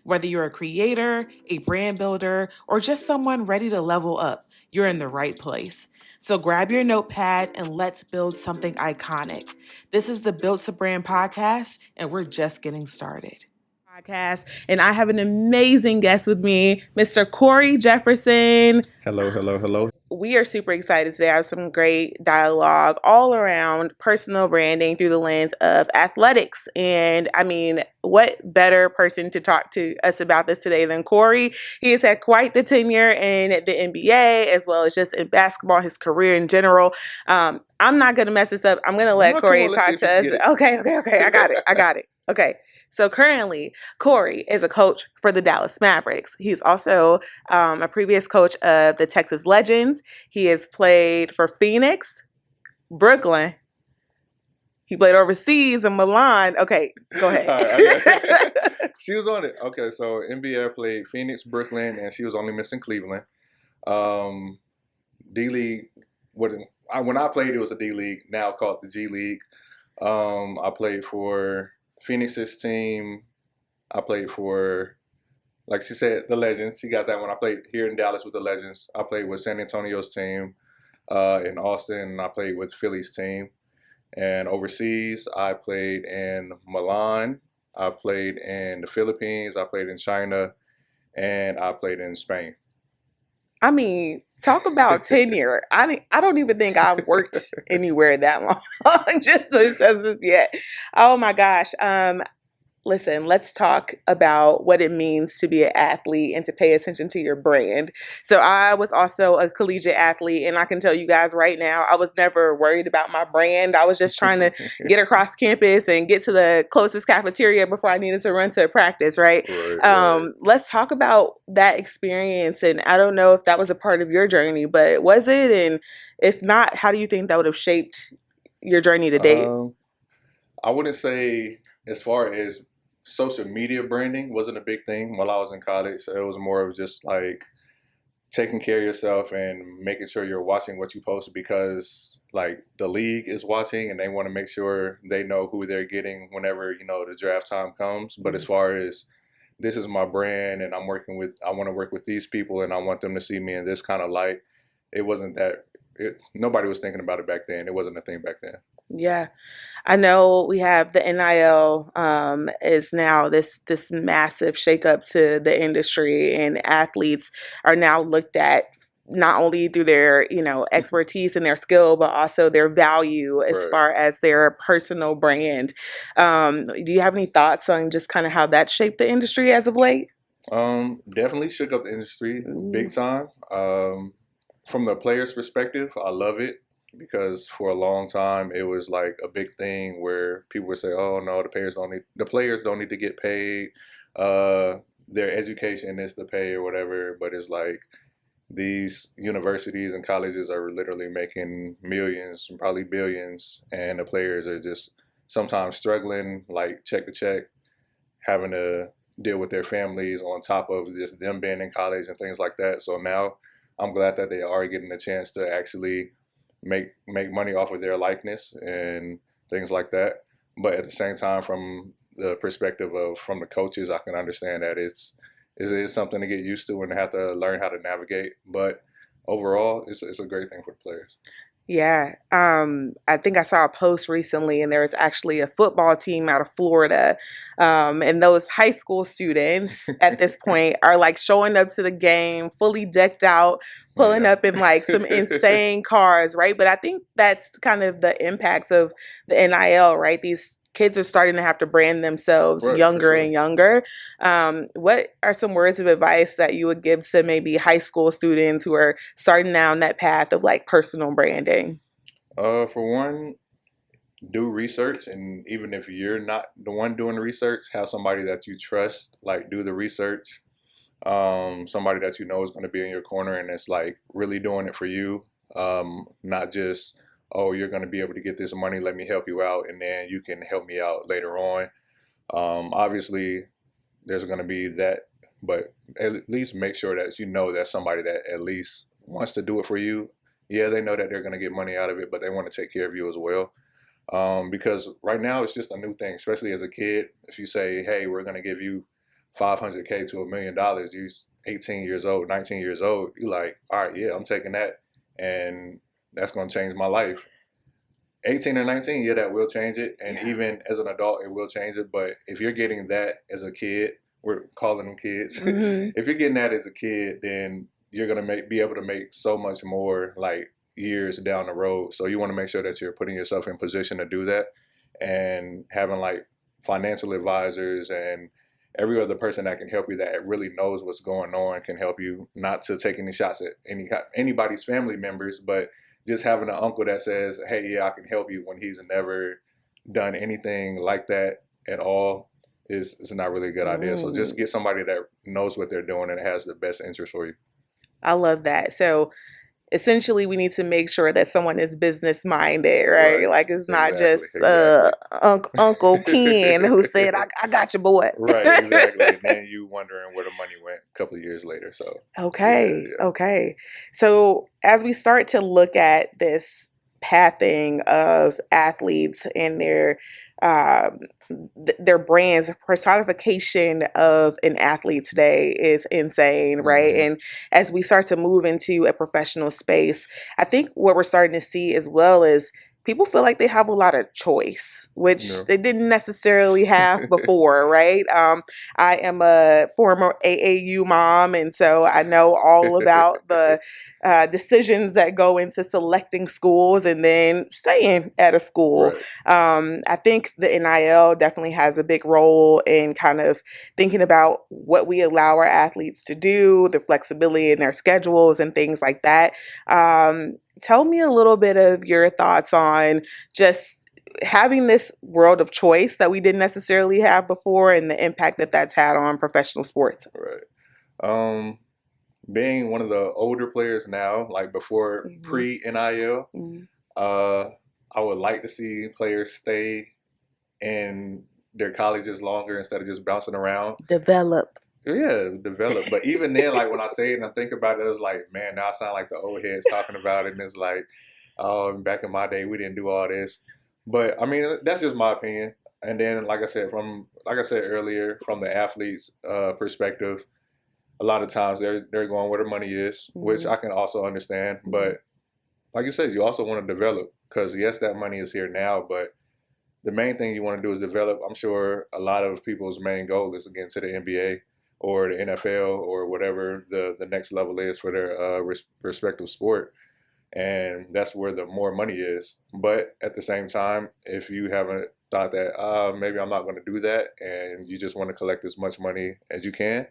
Whether you're a creator, a brand builder, or just someone ready to level up, you're in the right place. So grab your notepad and let's build something iconic. This is the Built to Brand podcast, and we're just getting started. Podcast, and I have an amazing guest with me, Mr. Cory Jefferson. Hello, hello, hello. We are super excited today. I have some great dialogue all around personal branding through the lens of athletics. And I mean, what better person to talk to us about this today than Cory? He has had quite the tenure in the NBA as well as just in basketball, his career in general. I'm not going to mess this up. I'm going to let Cory talk to us. Okay. I got it. Okay. So currently, Cory is a coach for the Dallas Mavericks. He's also a previous coach of the Texas Legends. He has played for Phoenix, Brooklyn. He played overseas in Milan. Okay, go ahead. She was on it. Okay, so NBA played Phoenix, Brooklyn, and she was only missing Cleveland. D-League, when I played, it was a D-League, now called the G League. I played for Phoenix's team. I played for, like she said, the Legends. She got that one. I played here in Dallas with the Legends. I played with San Antonio's team in Austin, and I played with Philly's team. And overseas, I played in Milan. I played in the Philippines. I played in China, and I played in Spain. I mean, talk about tenure. I don't even think I've worked anywhere that long, just as of yet. Oh my gosh. Listen, let's talk about what it means to be an athlete and to pay attention to your brand. So I was also a collegiate athlete, and I can tell you guys right now, I was never worried about my brand. I was just trying to get across campus and get to the closest cafeteria before I needed to run to practice, right? Right. Let's talk about that experience. And I don't know if that was a part of your journey, but was it? And if not, how do you think that would have shaped your journey to date? I wouldn't say as far as social media branding wasn't a big thing while I was in college. It was more of just like taking care of yourself and making sure you're watching what you post, because like the league is watching and they want to make sure they know who they're getting whenever, the draft time comes. But as far as this is my brand and I want to work with these people and I want them to see me in this kind of light, it wasn't that. Nobody was thinking about it back then. It wasn't a thing back then. Yeah, I know we have the NIL is now this massive shakeup to the industry, and athletes are now looked at not only through their expertise and their skill, but also their value as Right. far as their personal brand. Do you have any thoughts on just kind of how that shaped the industry as of late? Definitely shook up the industry big time. From the player's perspective, I love it, because for a long time it was like a big thing where people would say, "Oh no, the players don't need to get paid. Their education is to pay or whatever." But it's like these universities and colleges are literally making millions, probably billions, and the players are just sometimes struggling, like check to check, having to deal with their families on top of just them being in college and things like that. So now I'm glad that they are getting a chance to actually make money off of their likeness and things like that. But at the same time, from the perspective of from the coaches, I can understand that it is something to get used to and have to learn how to navigate. But overall, it's a great thing for the players. Yeah. I think I saw a post recently, and there was actually a football team out of Florida. And those high school students at this point are like showing up to the game fully decked out, pulling up in like some insane cars, right? But I think that's kind of the impacts of the NIL, right? These kids are starting to have to brand themselves Right, younger and younger. What are some words of advice that you would give to maybe high school students who are starting down that path of like personal branding? For one, do research, and even if you're not the one doing the research, have somebody that you trust, like do the research. Somebody that you know is going to be in your corner and it's like really doing it for you, not just, oh, you're going to be able to get this money, let me help you out, and then you can help me out later on. Obviously, there's going to be that, but at least make sure that you know that's somebody that at least wants to do it for you. Yeah, they know that they're going to get money out of it, but they want to take care of you as well. Because right now it's just a new thing, especially as a kid. If you say, hey, we're going to give you $500K to $1 million, you're 18 years old, 19 years old, you're like, all right, yeah, I'm taking that, and that's going to change my life. 18 or 19, yeah, that will change it. And even as an adult, it will change it. But if you're getting that as a kid, we're calling them kids. If you're getting that as a kid, then you're going to be able to make so much more like years down the road. So you want to make sure that you're putting yourself in position to do that, and having like financial advisors and every other person that can help you that really knows what's going on can help you, not to take any shots at anybody's family members, but just having an uncle that says, hey, yeah, I can help you, when he's never done anything like that at all, is not really a good idea. So just get somebody that knows what they're doing and has the best interest for you. I love that. So essentially, we need to make sure that someone is business minded, right? Like it's not just Uncle Ken who said, I got you, boy. Right, exactly. And then you wondering where the money went a couple of years later. So okay. So as we start to look at this pathing of athletes and their brands, personification of an athlete today is insane, right? And as we start to move into a professional space, I think what we're starting to see as well is people feel like they have a lot of choice, which they didn't necessarily have before, right? I am a former AAU mom, and so I know all about the decisions that go into selecting schools and then staying at a school. I think the NIL definitely has a big role in kind of thinking about what we allow our athletes to do, the flexibility in their schedules and things like that. Tell me a little bit of your thoughts on just having this world of choice that we didn't necessarily have before, and the impact that that's had on professional sports. Right. Being one of the older players now, like before pre-NIL, I would like to see players stay in their colleges longer instead of just bouncing around. Develop. Yeah, develop. But even then, like when I say it and I think about it, it was like, man, now I sound like the old heads talking about it. And it's like, oh, back in my day, we didn't do all this. But I mean, that's just my opinion. And then, like I said earlier, from the athlete's perspective, a lot of times they're going where the money is, which I can also understand. But like you said, you also want to develop, because yes, that money is here now, but the main thing you want to do is develop. I'm sure a lot of people's main goal is to get into the NBA or the NFL or whatever the next level is for their respective sport. And that's where the more money is. But at the same time, if you haven't thought that maybe I'm not going to do that, and you just want to collect as much money as you can,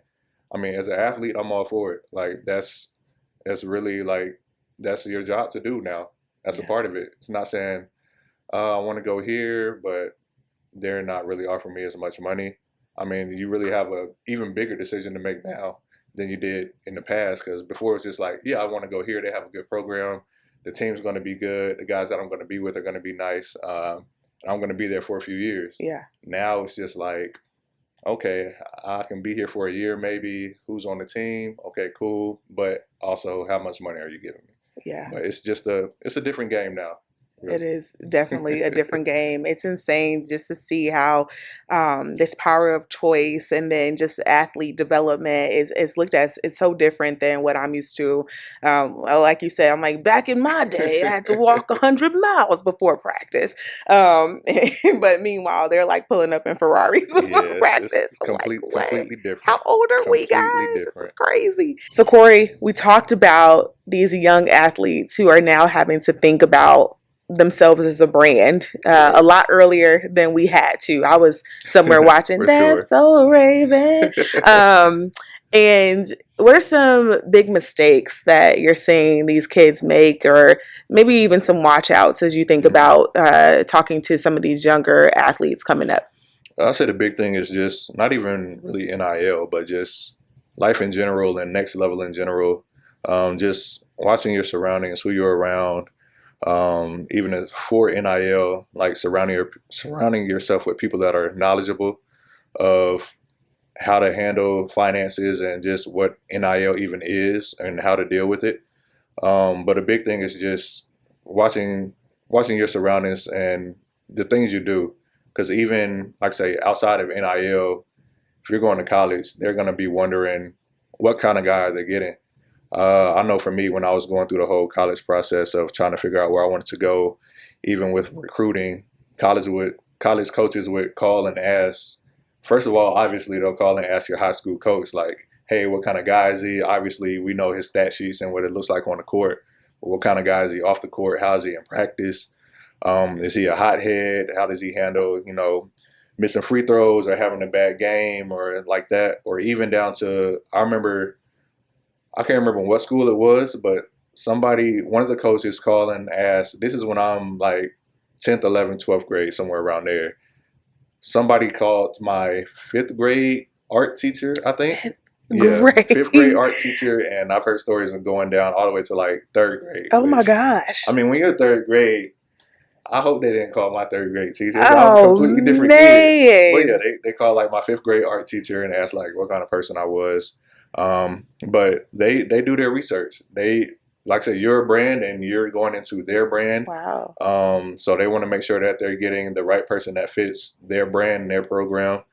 I mean, as an athlete, I'm all for it. Like that's really like, that's your job to do now. That's a part of it. It's not saying I want to go here, but they're not really offering me as much money. I mean, you really have a even bigger decision to make now than you did in the past, because before it's just like, yeah, I want to go here. They have a good program. The team's going to be good. The guys that I'm going to be with are going to be nice. I'm going to be there for a few years. Yeah. Now it's just like, okay, I can be here for a year maybe. Who's on the team? Okay, cool. But also, how much money are you giving me? Yeah. But it's a different game now. Really. It is definitely a different game. It's insane just to see how this power of choice and then just athlete development is looked at. It's so different than what I'm used to. Like you said, I'm like, back in my day, I had to walk 100 miles before practice. But meanwhile, they're like pulling up in Ferraris before practice. It's completely different. How old are we, guys? This is crazy. So, Cory, we talked about these young athletes who are now having to think about themselves as a brand a lot earlier than we had to. I was somewhere watching That's So Raven. And what are some big mistakes that you're seeing these kids make, or maybe even some watch outs as you think about talking to some of these younger athletes coming up? I'll say the big thing is just not even really NIL, but just life in general and next level in general. Just watching your surroundings, who you're around. Even for NIL, like surrounding yourself with people that are knowledgeable of how to handle finances and just what NIL even is and how to deal with it. But a big thing is just watching your surroundings and the things you do, because even like say outside of NIL, if you're going to college, they're going to be wondering what kind of guy are they getting. I know for me, when I was going through the whole college process of trying to figure out where I wanted to go, even with recruiting, college coaches would call and ask. First of all, obviously they'll call and ask your high school coach, like, "Hey, what kind of guy is he?" Obviously, we know his stat sheets and what it looks like on the court. But what kind of guy is he off the court? How is he in practice? Is he a hothead? How does he handle, missing free throws or having a bad game or like that? Or even down to, I can't remember what school it was, but one of the coaches called and asked, this is when I'm like 10th, 11th, 12th grade, somewhere around there. Somebody called my fifth grade art teacher, I think. Yeah, Great. fifth grade art teacher, and I've heard stories of going down all the way to like third grade. Oh my gosh. I mean, when you're third grade, I hope they didn't call my third grade teacher. I was Oh a completely different kid. But yeah, they called like my fifth grade art teacher and asked like what kind of person I was. But they do their research. They, like I said, you're a brand and you're going into their brand. Wow. So they want to make sure that they're getting the right person that fits their brand and their program.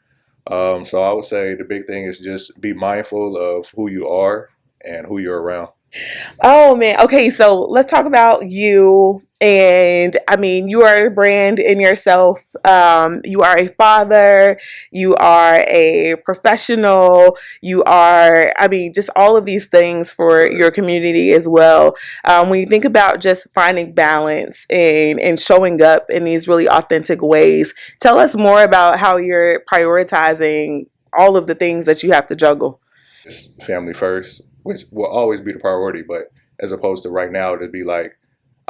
So I would say the big thing is just be mindful of who you are and who you're around. Oh man. Okay, so let's talk about you. And I mean, you are a brand in yourself. You are a father. You are a professional. You are, I mean, just all of these things for your community as well. When you think about just finding balance and showing up in these really authentic ways, tell us more about how you're prioritizing all of the things that you have to juggle. Just family first, which will always be the priority. But as opposed to right now, to be like,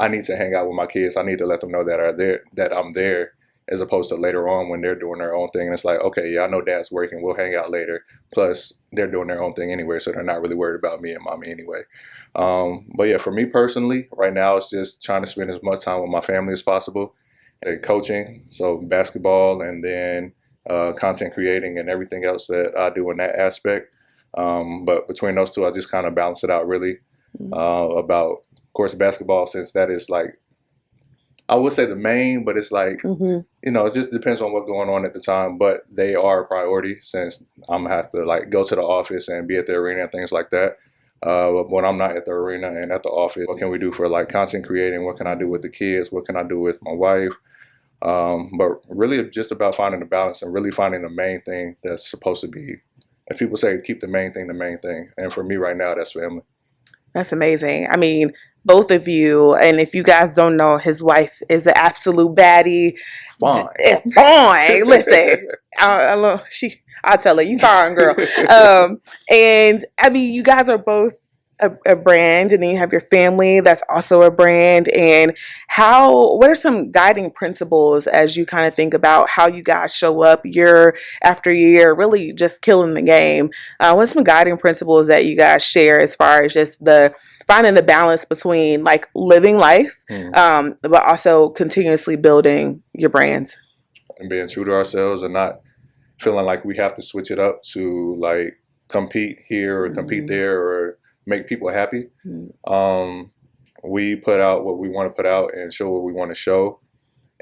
I need to hang out with my kids. I need to let them know that I'm there, as opposed to later on when they're doing their own thing. And it's like, okay, yeah, I know dad's working. We'll hang out later. Plus, they're doing their own thing anyway, so they're not really worried about me and mommy anyway. But yeah, for me personally, right now, it's just trying to spend as much time with my family as possible. And coaching, so basketball, and then content creating and everything else that I do in that aspect. But between those two, I just kind of balance it out really. About, of course, basketball, since that is like, I would say the main, but it's like, it just depends on what's going on at the time. But they are a priority since I'm gonna have to like go to the office and be at the arena and things like that. But when I'm not at the arena and at the office, what can we do for like content creating? What can I do with the kids? What can I do with my wife? But really just about finding the balance and really finding the main thing that's supposed to be, as people say, keep the main thing the main thing. And for me right now, that's family. That's amazing. I mean, both of you, and if you guys don't know, his wife is an absolute baddie. Fine. Fine. Listen, I'll tell her, you fine, girl. And I mean, you guys are both a brand, and then you have your family that's also a brand. And what are some guiding principles as you kind of think about how you guys show up year after year, really just killing the game? What's some guiding principles that you guys share as far as just finding the balance between like living life, but also continuously building your brands? And being true to ourselves and not feeling like we have to switch it up to like compete here or compete there or make people happy. We put out what we want to put out and show what we want to show.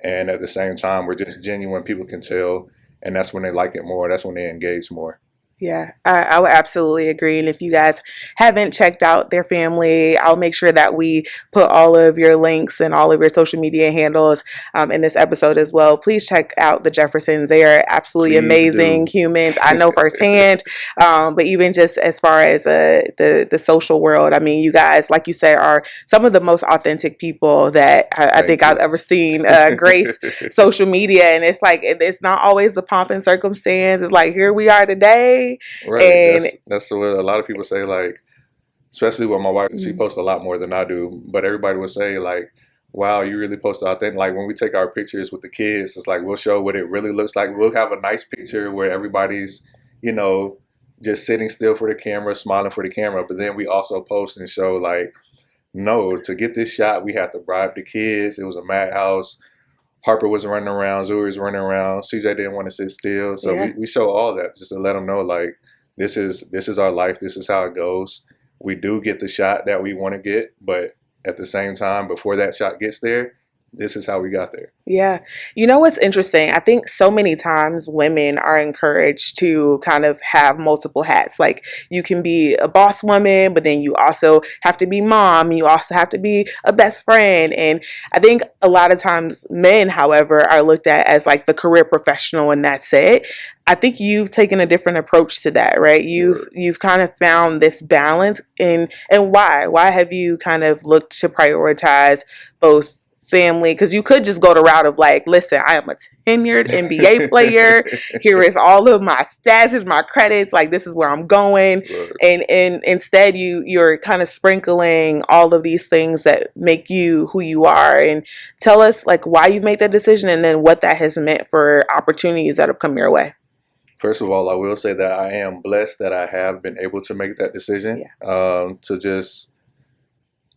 And at the same time, we're just genuine. People can tell. And that's when they like it more. That's when they engage more. Yeah, I would absolutely agree. And if you guys haven't checked out their family, I'll make sure that we put all of your links and all of your social media handles in this episode as well. Please check out the Jeffersons. They are absolutely amazing humans. I know firsthand. But even just as far as the social world, I mean, you guys, like you said, are some of the most authentic people that I think I've ever seen grace social media. And it's like, it's not always the pomp and circumstance. It's like, here we are today. Right. And that's what a lot of people say, like, especially with my wife, she posts a lot more than I do. But everybody would say, like, wow, you really post authentic. Like when we take our pictures with the kids, it's like we'll show what it really looks like. We'll have a nice picture where everybody's, just sitting still for the camera, smiling for the camera. But then we also post and show like, no, to get this shot, we have to bribe the kids. It was a madhouse. Harper was running around, Zuri was running around, CJ didn't want to sit still. So we show all that just to let them know, like, this is our life, this is how it goes. We do get the shot that we want to get, but at the same time, before that shot gets there, this is how we got there. Yeah. You know what's interesting? I think so many times women are encouraged to kind of have multiple hats. Like you can be a boss woman, but then you also have to be mom. You also have to be a best friend. And I think a lot of times men, however, are looked at as like the career professional and that's it. I think you've taken a different approach to that, right? You've kind of found this balance and why? Why have you kind of looked to prioritize both family, because you could just go the route of like, listen, I am a tenured NBA player. Here is all of my stats, here's my credits, like this is where I'm going. Right. And instead you're kind of sprinkling all of these things that make you who you are. And tell us like why you made that decision and then what that has meant for opportunities that have come your way. First of all, I will say that I am blessed that I have been able to make that decision. To just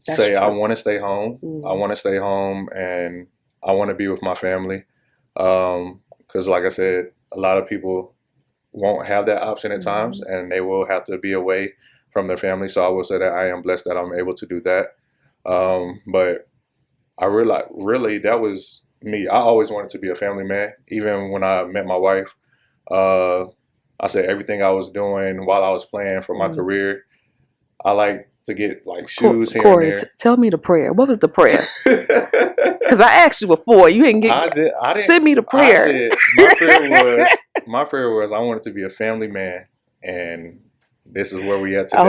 say, I want to stay home. I want to stay home and I want to be with my family. Because like I said, a lot of people won't have that option at times and they will have to be away from their family. So I will say that I am blessed that I'm able to do that. But I realized really that was me. I always wanted to be a family man. Even when I met my wife, I said everything I was doing while I was playing for my career, I like to get like shoes here Cory, and there. Tell me the prayer. What was the prayer? Because I asked you before. You didn't get. I didn't send me the prayer. I said, my prayer was I wanted to be a family man, and this is where we at today.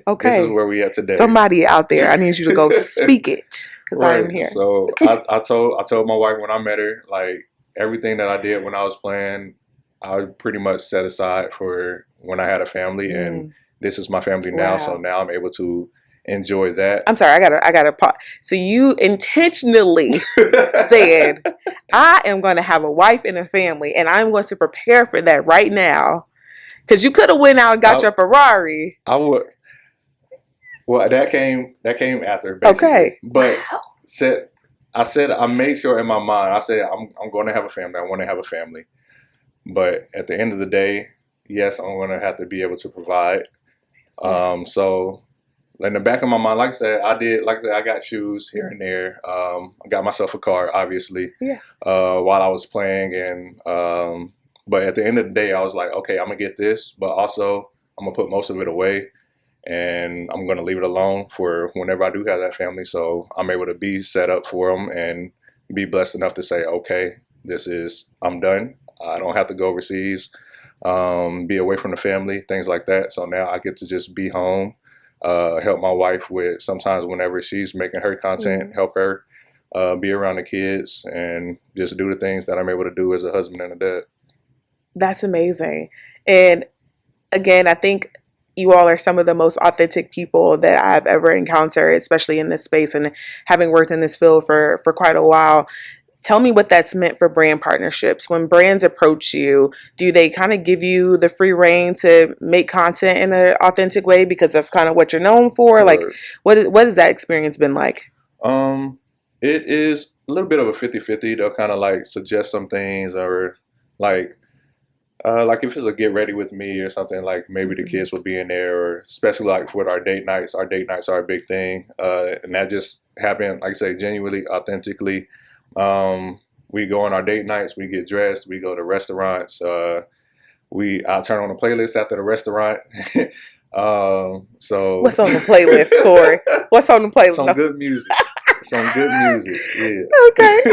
Okay. This is where we at today. Somebody out there, I need you to go speak it because right. I'm here. So I told my wife when I met her, like everything that I did when I was playing, I pretty much set aside for when I had a family, and this is my family now. So now I'm able to enjoy that. I'm sorry, I gotta pause. So you intentionally said, I am going to have a wife and a family, and I'm going to prepare for that right now. Because you could have went out and got your Ferrari. I would. Well, that came after, basically. Okay. But I made sure in my mind, I said, I'm going to have a family. I want to have a family. But at the end of the day, yes, I'm going to have to be able to provide. So in the back of my mind, like I said, I got shoes here and there. I got myself a car, obviously, while I was playing. And but at the end of the day, I was like, okay, I'm going to get this, but also I'm going to put most of it away. And I'm going to leave it alone for whenever I do have that family. So I'm able to be set up for them and be blessed enough to say, okay, I'm done. I don't have to go overseas, be away from the family, things like that. So now I get to just be home, help my wife with sometimes whenever she's making her content, help her be around the kids and just do the things that I'm able to do as a husband and a dad. That's amazing. And again, I think you all are some of the most authentic people that I've ever encountered, especially in this space and having worked in this field for quite a while. Tell me what that's meant for brand partnerships. When brands approach you, do they kind of give you the free reign to make content in an authentic way because that's kind of what you're known for? Right. Like, what has that experience been like? It is a little bit of a 50-50. They'll kind of like suggest some things or like if it's a get ready with me or something, like maybe the kids will be in there, or especially like with our date nights. Our date nights are a big thing. And that just happened, like I say, genuinely, authentically. We go on our date nights, we get dressed, we go to restaurants. I'll turn on a playlist after the restaurant. So what's on the playlist, Cory? What's on the playlist? Some good music. Some good music. Yeah.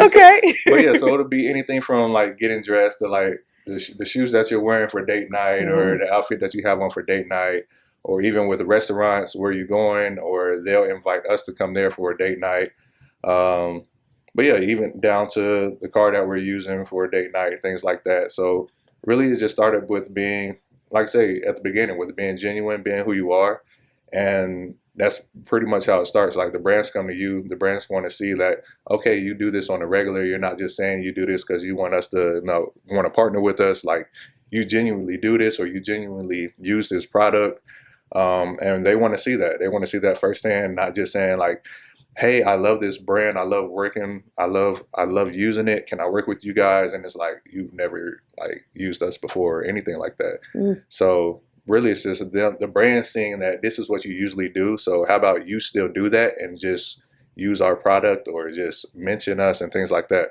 Okay. But yeah, so it'll be anything from like getting dressed to like the shoes that you're wearing for date night, or the outfit that you have on for date night, or even with the restaurants where you're going, or they'll invite us to come there for a date night. But yeah, even down to the car that we're using for a date night, things like that. So really it just started with being, like I say, at the beginning, with being genuine, being who you are. And that's pretty much how it starts. Like the brands come to you, the brands want to see that, okay, you do this on a regular. You're not just saying you do this because you want us to, want to partner with us. Like you genuinely do this, or you genuinely use this product. And they want to see that. They want to see that firsthand, not just saying like, hey, I love this brand. I love working. I love using it. Can I work with you guys? And it's like, you've never like used us before or anything like that. So really it's just the brand seeing that this is what you usually do. So how about you still do that and just use our product or just mention us and things like that.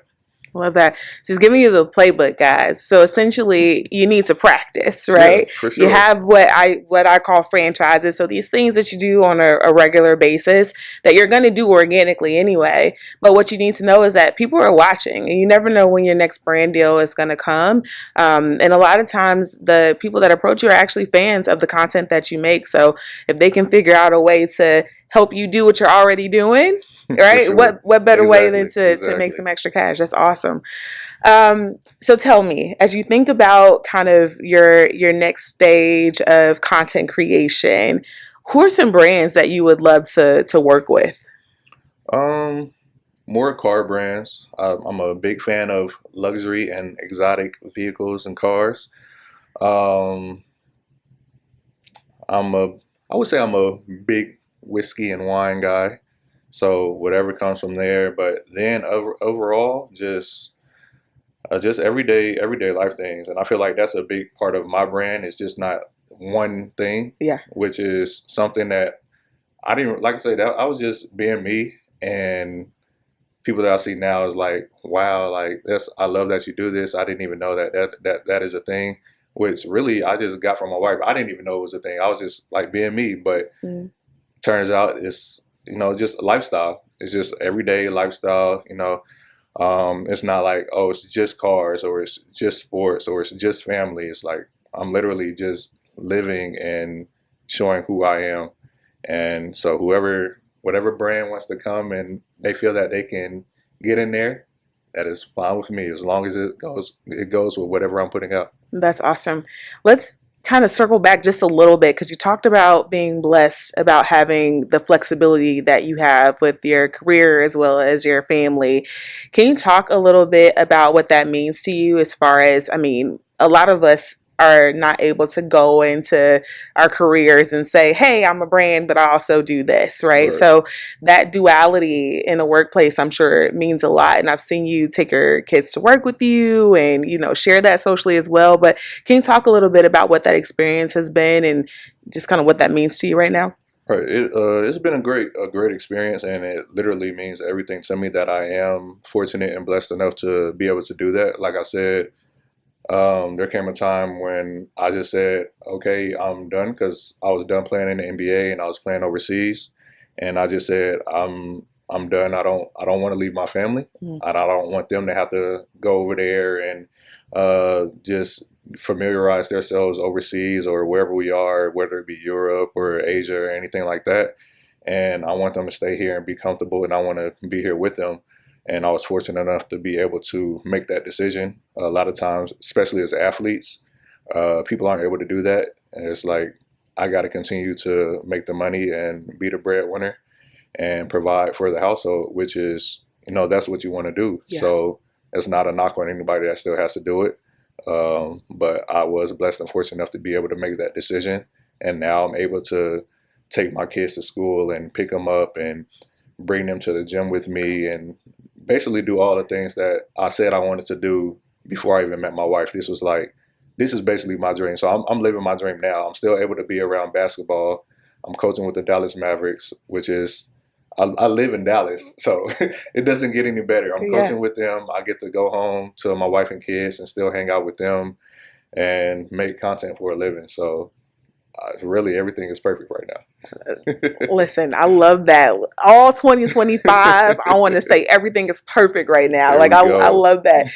Love that. Just giving you the playbook, guys. So essentially, you need to practice, Yeah, right? for You sure. have what I call franchises. So these things that you do on a regular basis that you're going to do organically anyway. But what you need to know is that people are watching, and you never know when your next brand deal is going to come. And a lot of times, the people that approach you are actually fans of the content that you make. So if they can figure out a way to help you do what you're already doing, For right? sure. What better way than Exactly. to make Exactly. some extra cash? That's awesome. So tell me, as you think about kind of your next stage of content creation, who are some brands that you would love to work with? Um, More car brands. I'm a big fan of luxury and exotic vehicles and cars. Um, I'm a, I would say I'm a big whiskey and wine guy. So whatever comes from there, but then overall, just everyday life things, and I feel like that's a big part of my brand. It's just not one thing, Yeah. which is something that I didn't like I said. That I was just being me, and people that I see now is like, wow, like that's I love that you do this. I didn't even know that is a thing, which really I just got from my wife. I didn't even know it was a thing. I was just like being me, but Mm. turns out it's just a lifestyle. It's just everyday lifestyle. It's not like, oh, it's just cars or it's just sports or it's just family. It's like I'm literally just living and showing who I am. And so whatever brand wants to come and they feel that they can get in there, that is fine with me as long as it goes with whatever I'm putting out. That's awesome. Let's kind of circle back just a little bit because you talked about being blessed about having the flexibility that you have with your career as well as your family. Can you talk a little bit about what that means to you as far as, I mean, a lot of us are not able to go into our careers and say, hey, I'm a brand, but I also do this, right? Right. So that duality in the workplace, I'm sure it means a lot. And I've seen you take your kids to work with you and, share that socially as well. But can you talk a little bit about what that experience has been and just kind of what that means to you right now? Right. It's been a great experience, and it literally means everything to me that I am fortunate and blessed enough to be able to do that. Like I said, there came a time when I just said, okay, I'm done because I was done playing in the NBA and I was playing overseas, and I just said, I'm done. I don't want to leave my family. Mm. I don't want them to have to go over there and just familiarize themselves overseas or wherever we are, whether it be Europe or Asia or anything like that. And I want them to stay here and be comfortable, and I want to be here with them. And I was fortunate enough to be able to make that decision. A lot of times, especially as athletes, people aren't able to do that, and it's like I got to continue to make the money and be the breadwinner and provide for the household, which is that's what you want to do. Yeah. So it's not a knock on anybody that still has to do it. But I was blessed and fortunate enough to be able to make that decision, and now I'm able to take my kids to school and pick them up and bring them to the gym with me and basically do all the things that I said I wanted to do before I even met my wife. This is basically my dream. So I'm living my dream now. I'm still able to be around basketball. I'm coaching with the Dallas Mavericks, which is, I live in Dallas, so it doesn't get any better. I'm Yeah. coaching with them. I get to go home to my wife and kids and still hang out with them and make content for a living. So really, everything is perfect right now. Listen, I love that. All 2025, I want to say everything is perfect right now. There Like, we I go. love that.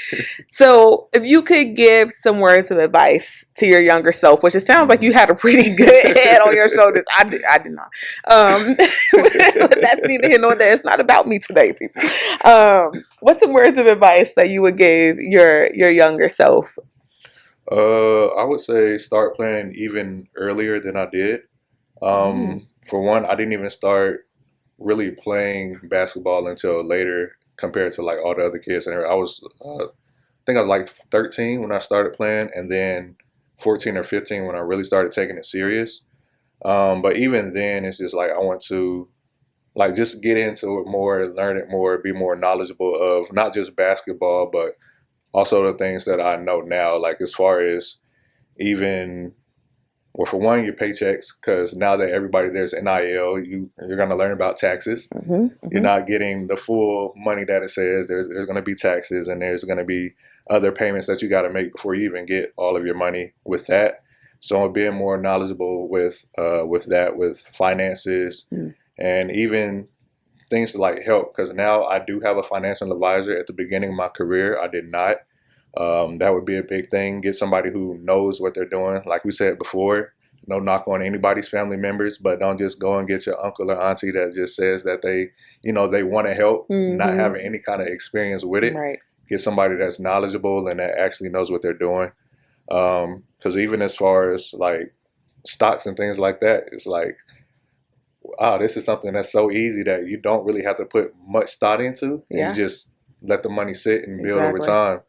So, if you could give some words of advice to your younger self, which it sounds like you had a pretty good head on your shoulders. I did not. But that's neither here nor there. It's not about me today, people. What's some words of advice that you would give your younger self? I would say start playing even earlier than I did. Mm. For one, I didn't even start really playing basketball until later compared to like all the other kids. And I think I was like 13 when I started playing, and then 14 or 15 when I really started taking it serious. But even then, it's just like I want to like just get into it more, learn it more, be more knowledgeable of not just basketball, but also the things that I know now. Like as far as even well, for one, your paychecks, because now that everybody there's NIL, you're going to learn about taxes. You're not getting the full money that it says. There's going to be taxes, and there's going to be other payments that you got to make before you even get all of your money with that. So being more knowledgeable with that, with finances, and even things like help, because now I do have a financial advisor. At the beginning of my career, I did not. That would be a big thing. Get somebody who knows what they're doing. Like we said before, no knock on anybody's family members, but don't just go and get your uncle or auntie that just says that they want to help, not having any kind of experience with it. Right. Get somebody that's knowledgeable and that actually knows what they're doing. Because even as far as like stocks and things like that, it's like, wow, this is something that's so easy that you don't really have to put much thought into. And you just let the money sit and build over time.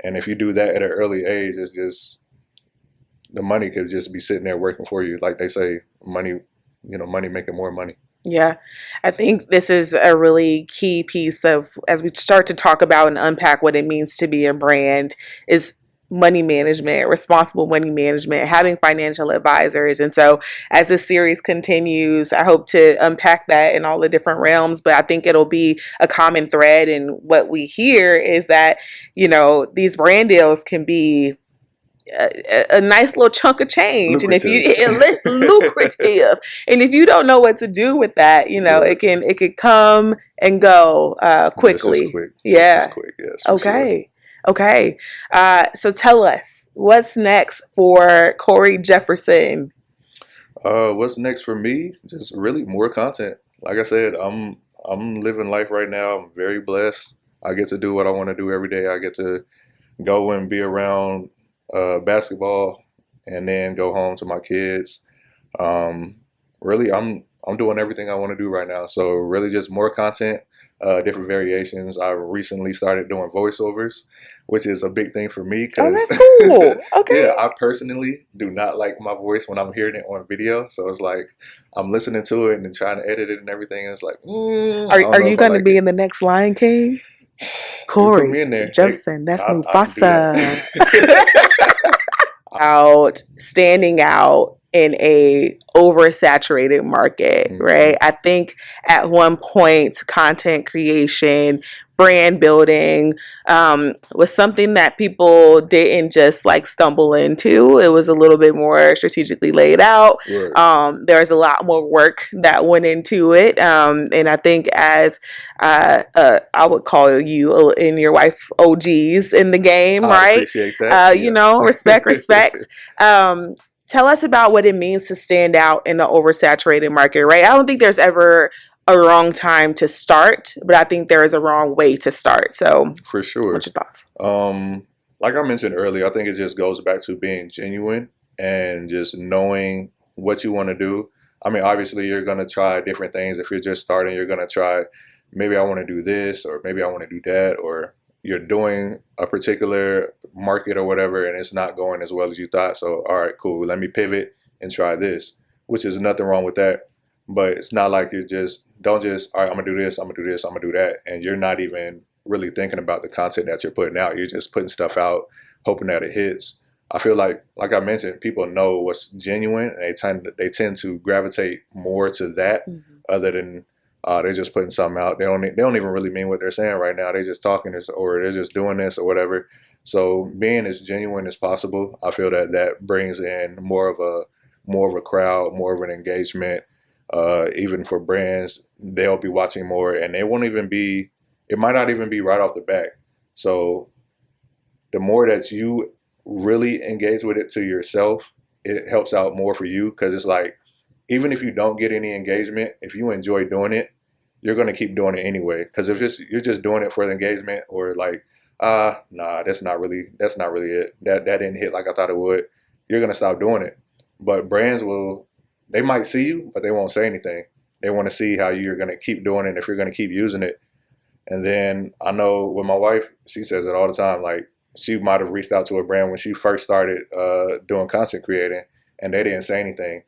And if you do that at an early age, it's just, the money could just be sitting there working for you. Like they say, money making more money. Yeah, I think this is a really key piece of, as we start to talk about and unpack what it means to be a brand, is money management, responsible money management, having financial advisors. And so as this series continues, I hope to unpack that in all the different realms, but I think it'll be a common thread. And what we hear is that, these brand deals can be a nice little chunk of change, lucrative. And if you lucrative, and if you don't know what to do with that, it could come and go quickly. Just as quick. Yeah. Just as quick. Yes. Okay. Sure. Okay. So tell us what's next for Cory Jefferson. What's next for me? Just really more content. Like I said, I'm living life right now. I'm very blessed. I get to do what I want to do every day. I get to go and be around basketball and then go home to my kids. Really, I'm doing everything I want to do right now. So really just more content, different variations. I recently started doing voiceovers, which is a big thing for me. Oh, that's cool. Okay. Yeah, I personally do not like my voice when I'm hearing it on video. So it's like I'm listening to it and trying to edit it and everything. And it's like, are you going to be in the next Lion King? Cory Jefferson, that's Mufasa. Out standing out in a oversaturated market, right? I think at one point, content creation, brand building was something that people didn't just like stumble into. It was a little bit more strategically laid out. Right. There's a lot more work that went into it. And I think as I would call you and your wife OGs in the game, right? I appreciate that. Respect. Tell us about what it means to stand out in the oversaturated market, right? I don't think there's ever a wrong time to start, but I think there is a wrong way to start. So for sure. What's your thoughts? Like I mentioned earlier, I think it just goes back to being genuine and just knowing what you want to do. I mean, obviously you're going to try different things. If you're just starting, you're going to try, maybe I want to do this, or maybe I want to do that, or you're doing a particular market or whatever, and it's not going as well as you thought. So, all right, cool. Let me pivot and try this, which is nothing wrong with that. But it's not like you don't just, all right, I'm going to do this, I'm going to do this, I'm going to do that. And you're not even really thinking about the content that you're putting out. You're just putting stuff out, hoping that it hits. I feel like I mentioned, people know what's genuine, and they tend to gravitate more to that, other than they're just putting something out. They don't even really mean what they're saying right now. They're just talking this, or they're just doing this or whatever. So being as genuine as possible, I feel that brings in more of a crowd, more of an engagement. Even for brands, they'll be watching more, and it might not even be right off the bat. So the more that you really engage with it to yourself, it helps out more for you, because it's like, even if you don't get any engagement, if you enjoy doing it, you're going to keep doing it anyway. Because if you're just doing it for the engagement, or like, nah, that's not really it. That didn't hit like I thought it would. You're going to stop doing it. But brands they might see you, but they won't say anything. They want to see how you're going to keep doing it, if you're going to keep using it. And then I know with my wife, she says it all the time. Like, she might have reached out to a brand when she first started doing content creating, and they didn't say anything.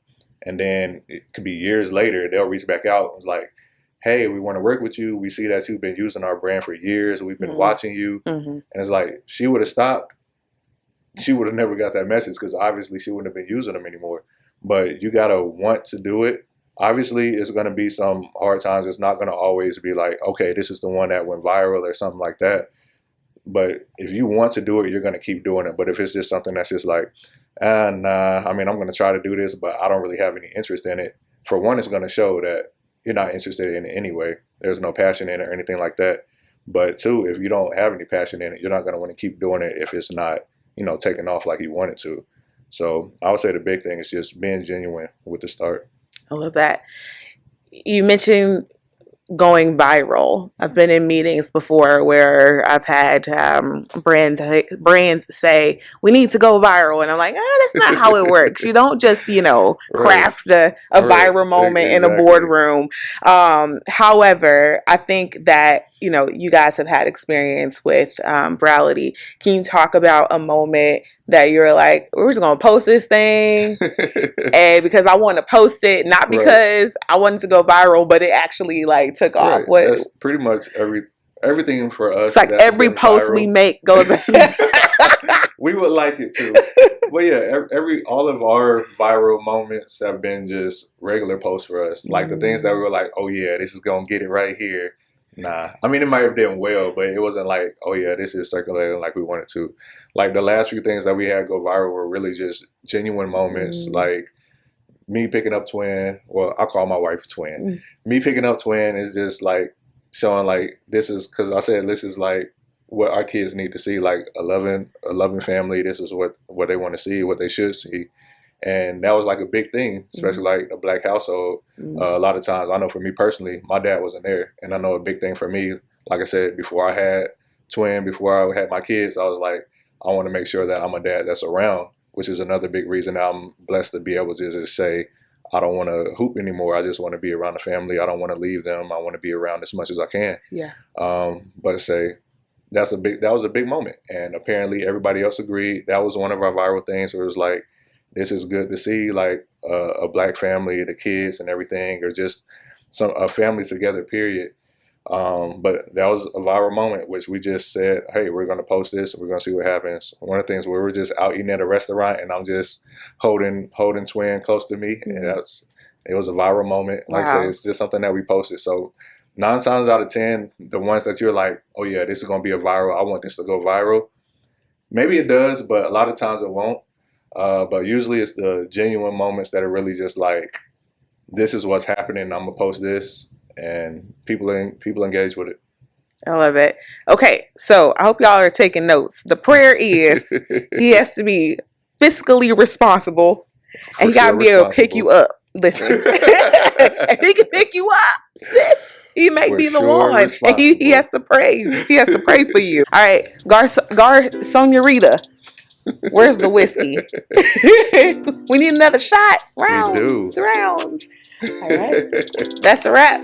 And then it could be years later, they'll reach back out and it's like, hey, we want to work with you. We see that you've been using our brand for years. We've been watching you. And it's like, she would have stopped. She would have never got that message, because obviously she wouldn't have been using them anymore. but you gotta want to do it. Obviously, it's gonna be some hard times. It's not gonna always be like, okay, this is the one that went viral or something like that. But if you want to do it, you're gonna keep doing it. But if it's just something that's just like, nah, I mean, I'm gonna try to do this, but I don't really have any interest in it. For one, it's gonna show that you're not interested in it anyway. There's no passion in it or anything like that. But two, if you don't have any passion in it, you're not gonna want to keep doing it if it's not, taking off like you want it to. So I would say the big thing is just being genuine with the start. I love that. You mentioned going viral. I've been in meetings before where I've had brands say we need to go viral, and I'm like, that's not how it works. You don't just craft a viral moment in a boardroom. However, I think that you guys have had experience with virality. Can you talk about a moment that you're like, we're just gonna post this thing, and because I want to post it, not because I wanted to go viral, but it actually took off. What? That's pretty much everything for us. It's like every post we make goes. We would like it too, but yeah, all of our viral moments have been just regular posts for us. Like the things that we were like, oh yeah, this is gonna get it right here. Nah, I mean, it might have done well, but it wasn't like, oh yeah, this is circulating like we wanted to. Like the last few things that we had go viral were really just genuine moments, like me picking up Twin. Well, I call my wife Twin. Me picking up Twin is just like showing like this is, because I said this is like what our kids need to see, like a loving family. This is what they want to see, what they should see. And that was like a big thing, especially like a Black household. A lot of times, I know for me personally, my dad wasn't there. And I know a big thing for me, like I said, before I had Twin, before I had my kids, I was like, I want to make sure that I'm a dad that's around, which is another big reason I'm blessed to be able to just say, I don't want to hoop anymore. I just want to be around the family. I don't want to leave them. I want to be around as much as I can. Yeah. But say, that was a big moment. And apparently everybody else agreed. That was one of our viral things where it was like, this is good to see, like a Black family, the kids and everything, or just a family together, period. But that was a viral moment, which we just said, hey, we're going to post this and we're going to see what happens. One of the things where we're just out eating at a restaurant and I'm just holding Twin close to me. And it was a viral moment. Like I say, it's just something that we posted. So 9 times out of 10, the ones that you're like, oh yeah, this is going to be a viral, I want this to go viral. Maybe it does, but a lot of times it won't. But usually it's the genuine moments that are really just like, this is what's happening. I'm gonna post this, and people engage with it. I love it. Okay, so I hope y'all are taking notes. The prayer is he has to be fiscally responsible, and he gotta be able to pick you up. Listen, if he can pick you up, sis, he may be the one, and he has to pray. He has to pray for you. All right, Garçonierita. Where's the whiskey? We need another shot. Rounds. We do. Rounds. All right. That's a wrap.